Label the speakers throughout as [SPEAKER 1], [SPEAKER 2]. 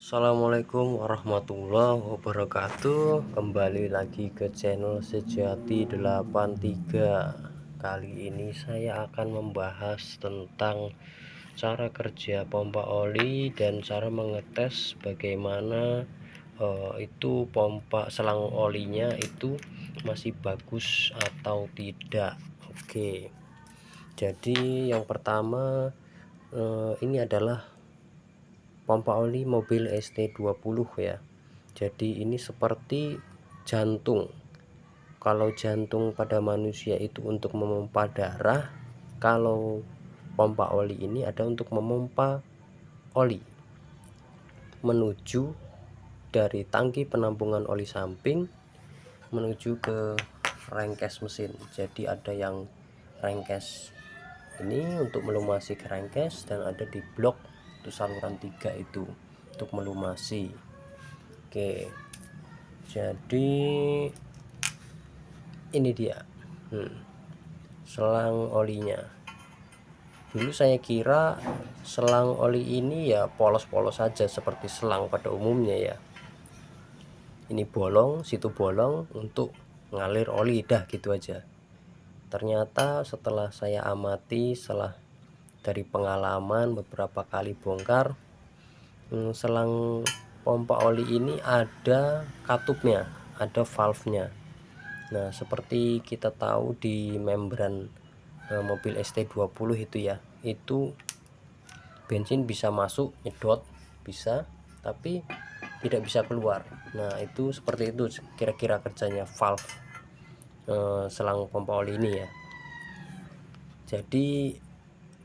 [SPEAKER 1] Assalamualaikum warahmatullahi wabarakatuh. Kembali lagi ke channel Sejati 83. Kali ini saya akan membahas tentang cara kerja pompa oli dan cara mengetes bagaimana itu pompa selang olinya itu masih bagus atau tidak. Oke, jadi yang pertama ini adalah pompa oli mobil ST20 ya. Jadi ini seperti jantung. Kalau jantung pada manusia itu untuk memompa darah, kalau pompa oli ini ada untuk memompa oli menuju dari tangki penampungan oli samping menuju ke rengkes mesin. Jadi ada yang rengkes ini untuk melumasi ke rengkes, dan ada di blok itu saluran 3 itu untuk melumasi. Oke, jadi ini dia selang olinya. Dulu saya kira selang oli ini ya polos-polos saja seperti selang pada umumnya ya. Ini bolong, situ bolong untuk ngalir oli, dah gitu aja. Ternyata setelah saya amati, setelah dari pengalaman beberapa kali bongkar, selang pompa oli ini ada katupnya, ada valve-nya. Nah, seperti kita tahu di membran mobil ST20 itu ya, itu bensin bisa masuk nyedot, bisa, tapi tidak bisa keluar. Nah, itu seperti itu kira-kira kerjanya valve selang pompa oli ini ya. Jadi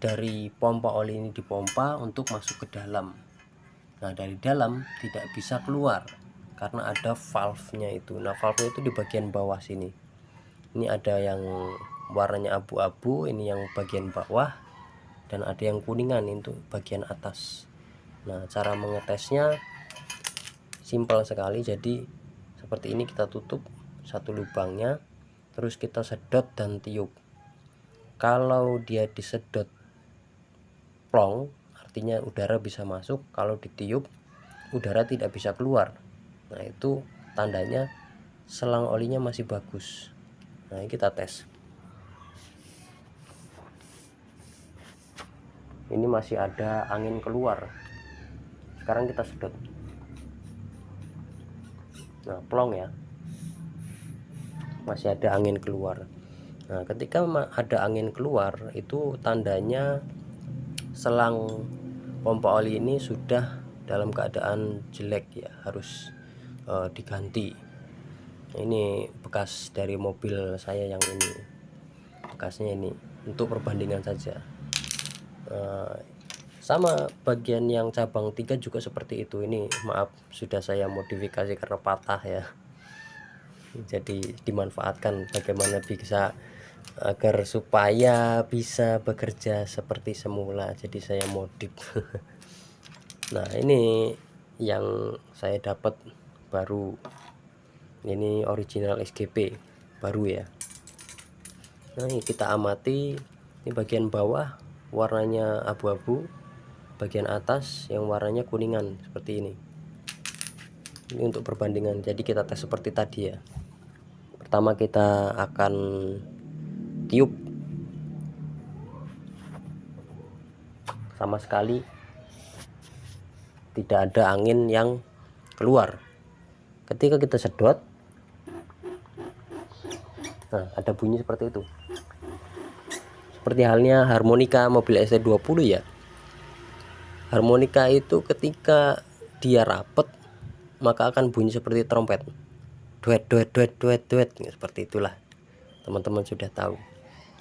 [SPEAKER 1] dari pompa oli ini dipompa untuk masuk ke dalam. Nah, dari dalam tidak bisa keluar karena ada valve-nya itu. Nah, valve-nya itu di bagian bawah sini. Ini ada yang warnanya abu-abu, ini yang bagian bawah, dan ada yang kuningan itu bagian atas. Nah, cara mengetesnya simpel sekali. Jadi seperti ini, kita tutup satu lubangnya, terus kita sedot dan tiup. Kalau dia disedot plong, artinya udara bisa masuk. Kalau ditiup, udara tidak bisa keluar. Nah, itu tandanya selang olinya masih bagus. Nah, kita tes. Ini masih ada angin keluar. Sekarang kita sedot. Nah, plong ya, masih ada angin keluar. Nah, ketika ada angin keluar, itu tandanya selang pompa oli ini sudah dalam keadaan jelek ya, harus diganti. Ini bekas dari mobil saya yang ini, bekasnya ini untuk perbandingan saja. Sama bagian yang cabang 3 juga seperti itu. Ini maaf, sudah saya modifikasi karena patah ya, jadi dimanfaatkan bagaimana bisa agar supaya bisa bekerja seperti semula, jadi saya modif. Nah, ini yang saya dapat baru, ini original SGP baru ya. Nah, ini kita amati, ini bagian bawah warnanya abu-abu, bagian atas yang warnanya kuningan seperti ini. Ini untuk perbandingan. Jadi kita tes seperti tadi ya. Pertama kita akan tiup, sama sekali tidak ada angin yang keluar. Ketika kita sedot, nah, ada bunyi seperti itu, seperti halnya harmonika mobil ST20 ya. Harmonika itu ketika dia rapet, maka akan bunyi seperti trompet, duet duet duet duet duet, seperti itulah, teman-teman sudah tahu.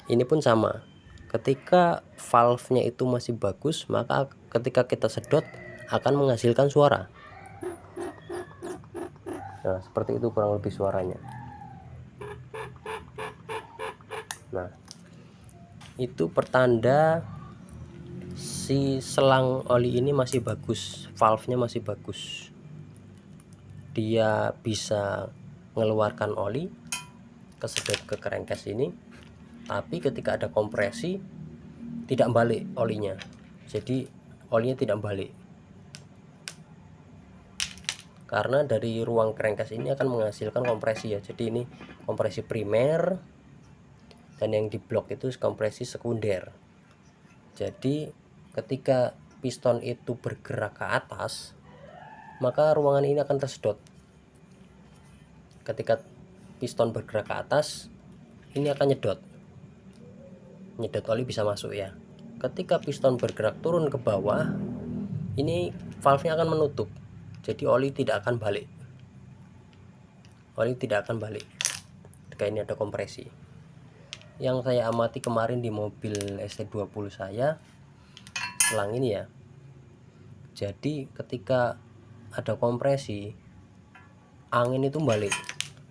[SPEAKER 1] Ini pun sama, ketika valve-nya itu masih bagus, maka ketika kita sedot akan menghasilkan suara. Nah, seperti itu kurang lebih suaranya. Nah, itu pertanda si selang oli ini masih bagus, valve-nya masih bagus. Dia bisa mengeluarkan oli, kesedot ke kerengkes ini, tapi ketika ada kompresi tidak balik olinya. Jadi olinya tidak balik. karena dari ruang crankcase ini akan menghasilkan kompresi ya. Jadi ini kompresi primer dan yang di blok itu kompresi sekunder. Jadi ketika piston itu bergerak ke atas, maka ruangan ini akan tersedot. Ketika piston bergerak ke atas, ini akan nyedot oli bisa masuk ya. Ketika piston bergerak turun ke bawah, ini valve-nya akan menutup, jadi oli tidak akan balik. Ketika ini ada kompresi. Yang saya amati kemarin di mobil ST20 saya, selang ini ya, jadi ketika ada kompresi, angin itu balik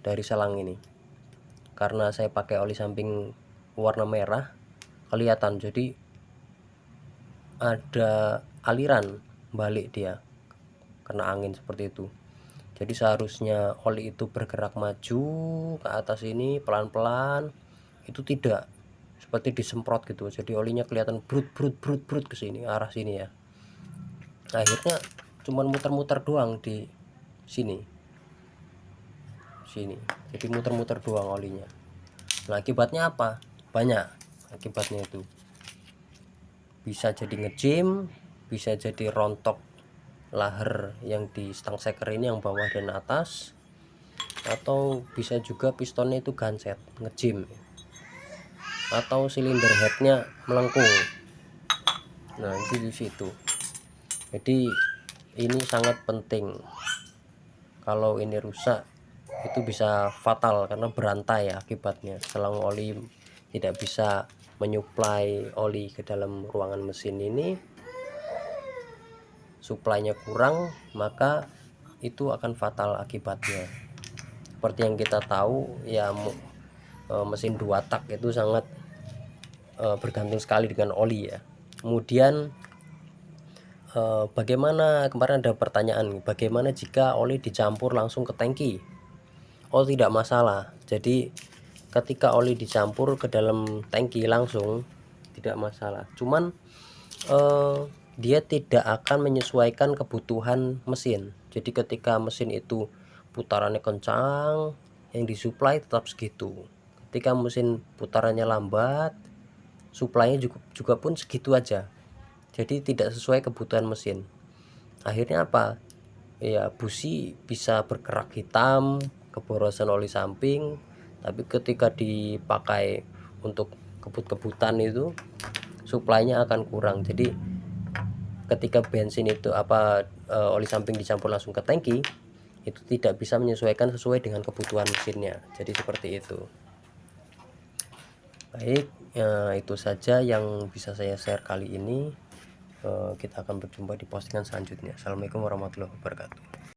[SPEAKER 1] dari selang ini. Karena saya pakai oli samping warna merah, kelihatan, jadi ada aliran balik dia kena angin seperti itu. Jadi seharusnya oli itu bergerak maju ke atas ini pelan-pelan, itu tidak, seperti disemprot gitu. Jadi olinya kelihatan brut ke sini, arah sini ya. Akhirnya cuman muter-muter doang di sini. Jadi muter-muter doang olinya. Nah, akibatnya apa? Banyak akibatnya itu. Bisa jadi ngejim, bisa jadi rontok laher yang di stang seker ini yang bawah dan atas, atau bisa juga pistonnya itu ganset, ngejim, atau silinder headnya melengkung. Nah, itu di situ. Jadi ini sangat penting. Kalau ini rusak, itu bisa fatal karena berantai ya akibatnya. Selang oli tidak bisa menyuplai oli ke dalam ruangan mesin ini, suplainya kurang, maka itu akan fatal akibatnya. Seperti yang kita tahu ya, mesin 2 tak itu sangat bergantung sekali dengan oli ya. Kemudian bagaimana, kemarin ada pertanyaan, bagaimana jika oli dicampur langsung ke tangki? Oh, tidak masalah. Jadi ketika oli dicampur ke dalam tangki langsung tidak masalah, cuman dia tidak akan menyesuaikan kebutuhan mesin. Jadi ketika mesin itu putarannya kencang, yang disuplai tetap segitu. Ketika mesin putarannya lambat, suplainya juga pun segitu aja. Jadi tidak sesuai kebutuhan mesin. Akhirnya apa ya, busi bisa berkerak hitam, keborosan oli samping. Tapi ketika dipakai untuk kebut-kebutan itu suplainya akan kurang. Jadi ketika bensin itu oli samping dicampur langsung ke tangki, itu tidak bisa menyesuaikan sesuai dengan kebutuhan mesinnya. Jadi seperti itu. Baik, itu saja yang bisa saya share kali ini. Kita akan berjumpa di postingan selanjutnya. Assalamualaikum warahmatullahi wabarakatuh.